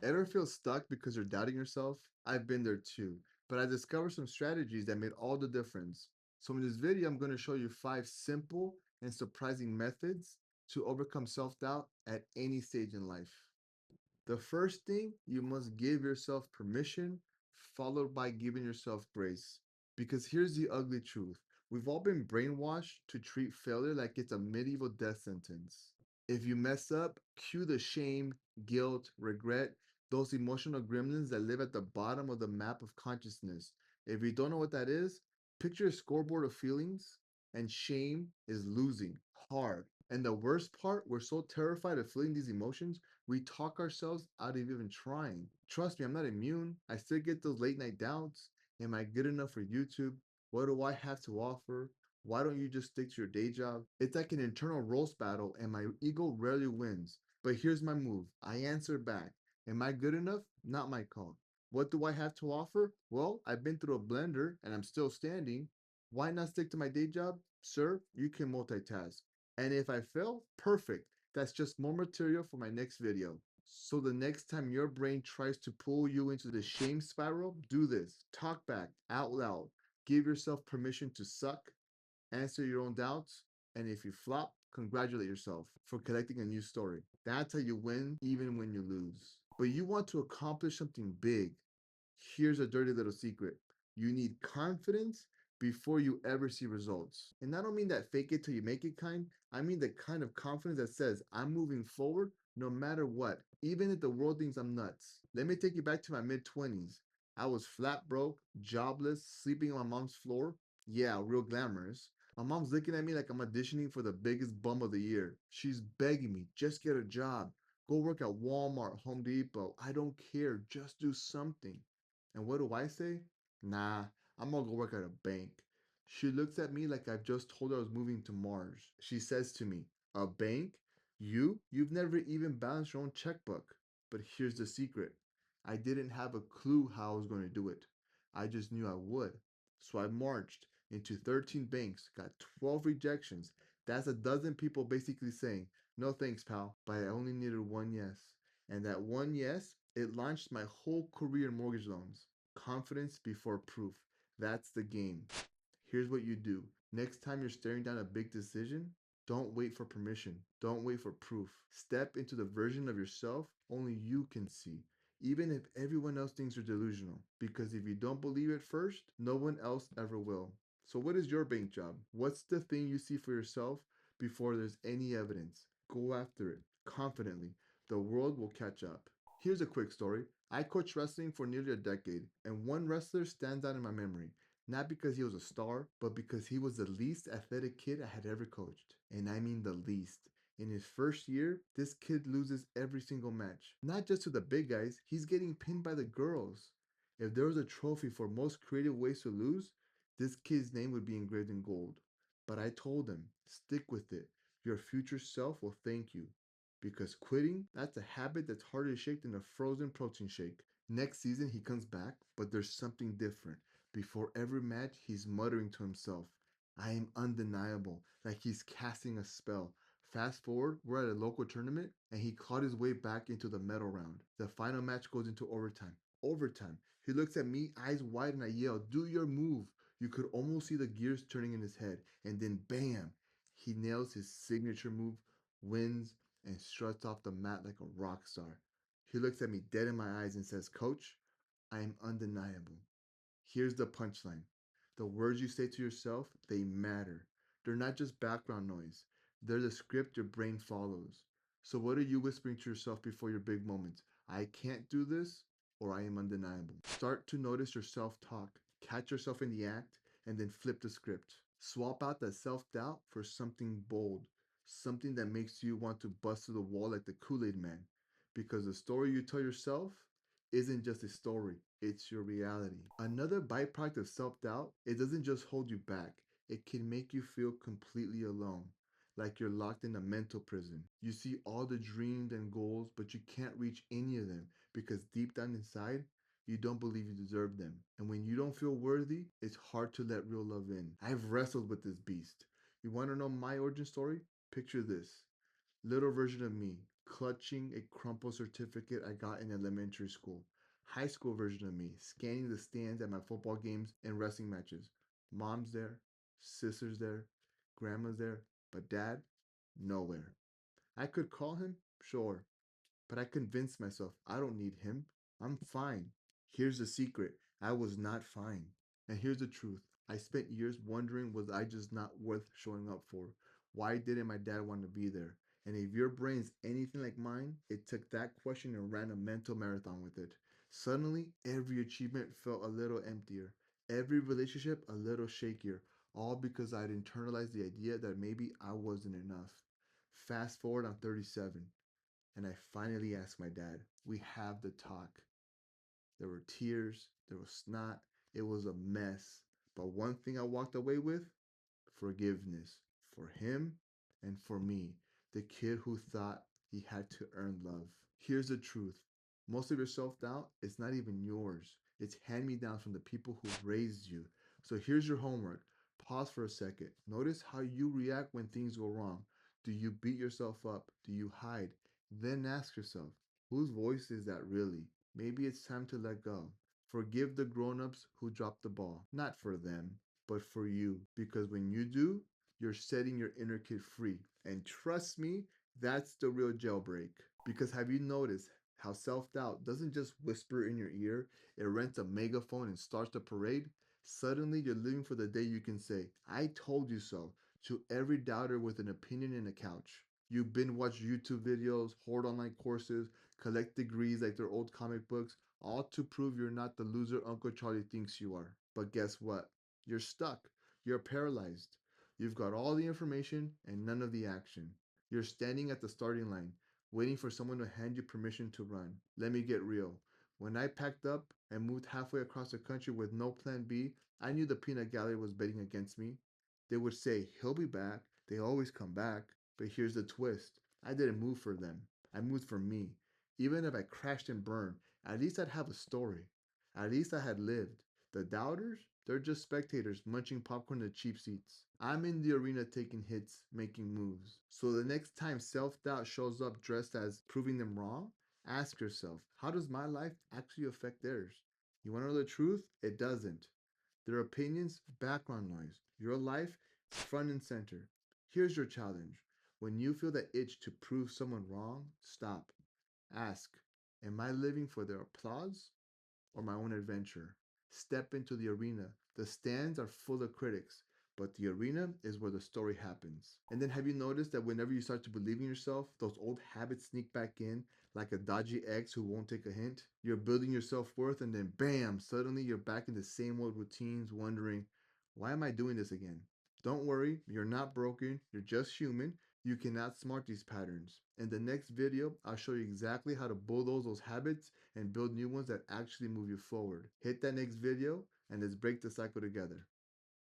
Ever feel stuck because you're doubting yourself? I've been there too, but I discovered some strategies that made all the difference. So in this video, I'm going to show you 5 simple and surprising methods to overcome self-doubt at any stage in life. The first thing, you must give yourself permission, followed by giving yourself grace. Because here's the ugly truth. We've all been brainwashed to treat failure like it's a medieval death sentence. If you mess up, cue the shame, guilt, regret, those emotional gremlins that live at the bottom of the map of consciousness. If you don't know what that is, picture a scoreboard of feelings, and shame is losing hard. And the worst part, we're so terrified of feeling these emotions, we talk ourselves out of even trying. Trust me, I'm not immune. I still get those late night doubts. Am I good enough for YouTube? What do I have to offer? Why don't you just stick to your day job? It's like an internal roast battle, and my ego rarely wins. But here's my move, I answer back. Am I good enough? Not my call. What do I have to offer? Well, I've been through a blender and I'm still standing. Why not stick to my day job? Sir, you can multitask. And if I fail, perfect. That's just more material for my next video. So the next time your brain tries to pull you into the shame spiral, do this. Talk back out loud. Give yourself permission to suck, answer your own doubts, and if you flop, congratulate yourself for collecting a new story. That's how you win even when you lose. But you want to accomplish something big. Here's a dirty little secret. You need confidence before you ever see results. And I don't mean that fake it till you make it kind. I mean the kind of confidence that says, I'm moving forward no matter what, even if the world thinks I'm nuts. Let me take you back to my mid 20s. I was flat broke, jobless, sleeping on my mom's floor. Yeah, real glamorous. My mom's looking at me like I'm auditioning for the biggest bum of the year. She's begging me, just get a job. Go work at Walmart, Home Depot. I don't care. Just do something. And what do I say? Nah, I'm gonna go work at a bank. She looks at me like I've just told her I was moving to Mars. She says to me, a bank? You've never even balanced your own checkbook. But here's the secret. I didn't have a clue how I was going to do it. I just knew I would. So I marched into 13 banks, got 12 rejections. That's a dozen people basically saying, no thanks, pal. But I only needed one yes. And that one yes, it launched my whole career in mortgage loans. Confidence before proof. That's the game. Here's what you do. Next time you're staring down a big decision, don't wait for permission. Don't wait for proof. Step into the version of yourself only you can see, even if everyone else thinks you're delusional. Because if you don't believe it first, no one else ever will. So, what is your bank job? What's the thing you see for yourself before there's any evidence? Go after it confidently. The world will catch up. Here's a quick story. I coached wrestling for nearly a decade, and one wrestler stands out in my memory. Not because he was a star, but because he was the least athletic kid I had ever coached. And I mean the least. In his first year, this kid loses every single match. Not just to the big guys, he's getting pinned by the girls. If there was a trophy for most creative ways to lose, this kid's name would be engraved in gold. But I told him, stick with it. Your future self will thank you. Because quitting, that's a habit that's harder to shake than a frozen protein shake. Next season, he comes back, but there's something different. Before every match, he's muttering to himself, I am undeniable, like he's casting a spell. Fast forward, we're at a local tournament, and he clawed his way back into the medal round. The final match goes into overtime. Overtime. He looks at me, eyes wide, and I yell, do your move. You could almost see the gears turning in his head. And then, bam, he nails his signature move, wins, and struts off the mat like a rock star. He looks at me dead in my eyes and says, Coach, I am undeniable. Here's the punchline. The words you say to yourself, they matter. They're not just background noise. They're the script your brain follows. So what are you whispering to yourself before your big moments? I can't do this, or I am undeniable. Start to notice your self-talk. Catch yourself in the act, and then flip the script. Swap out that self-doubt for something bold. Something that makes you want to bust through the wall like the Kool-Aid Man. Because the story you tell yourself isn't just a story, it's your reality. Another byproduct of self doubt, it doesn't just hold you back, it can make you feel completely alone, like you're locked in a mental prison. You see all the dreams and goals, but you can't reach any of them because deep down inside, you don't believe you deserve them. And when you don't feel worthy, it's hard to let real love in. I've wrestled with this beast. You want to know my origin story? Picture this little version of me, clutching a crumpled certificate I got in elementary school. High school version of me, scanning the stands at my football games and wrestling matches. Mom's there, sister's there, grandma's there, but dad, nowhere. I could call him, sure, but I convinced myself I don't need him. I'm fine. Here's the secret, I was not fine. And here's the truth, I spent years wondering, was I just not worth showing up for? Why didn't my dad want to be there? And if your brain's anything like mine, it took that question and ran a mental marathon with it. Suddenly, every achievement felt a little emptier, every relationship a little shakier, all because I'd internalized the idea that maybe I wasn't enough. Fast forward, I'm 37, and I finally asked my dad. We have the talk. There were tears, there was snot, it was a mess. But one thing I walked away with, forgiveness for him and for me, the kid who thought he had to earn love. Here's the truth, most of your self doubt is not even yours, it's hand me down from the people who raised you. So here's your homework. Pause for a second. Notice how you react when things go wrong. Do you beat yourself up? Do you hide? Then ask yourself, whose voice is that really? Maybe it's time to let go. Forgive the grown-ups who dropped the ball. Not for them, but for you. Because when you do, you're setting your inner kid free. And trust me, that's the real jailbreak. Because have you noticed how self doubt doesn't just whisper in your ear, it rents a megaphone and starts the parade? Suddenly, you're living for the day you can say, I told you so, to every doubter with an opinion and a couch. You binge watch YouTube videos, hoard online courses, collect degrees like they're old comic books, all to prove you're not the loser Uncle Charlie thinks you are. But guess what? You're stuck. You're paralyzed. You've got all the information and none of the action. You're standing at the starting line, waiting for someone to hand you permission to run. Let me get real. When I packed up and moved halfway across the country with no plan B, I knew the peanut gallery was betting against me. They would say, he'll be back. They always come back. But here's the twist, I didn't move for them. I moved for me. Even if I crashed and burned, at least I'd have a story. At least I had lived. The doubters, they're just spectators munching popcorn in the cheap seats. I'm in the arena taking hits, making moves. So the next time self doubt shows up dressed as proving them wrong, ask yourself, how does my life actually affect theirs? You want to know the truth? It doesn't. Their opinions, background noise. Your life, front and center. Here's your challenge. When you feel that itch to prove someone wrong, stop. Ask, am I living for their applause or my own adventure? Step into the arena. The stands are full of critics, but the arena is where the story happens. And then have you noticed that whenever you start to believe in yourself, those old habits sneak back in like a dodgy ex who won't take a hint? You're building your self worth, and then bam, suddenly you're back in the same old routines, wondering, why am I doing this again? Don't worry, you're not broken, you're just human. You can outsmart these patterns. In the next video, I'll show you exactly how to bulldoze those habits and build new ones that actually move you forward. Hit that next video and let's break the cycle together.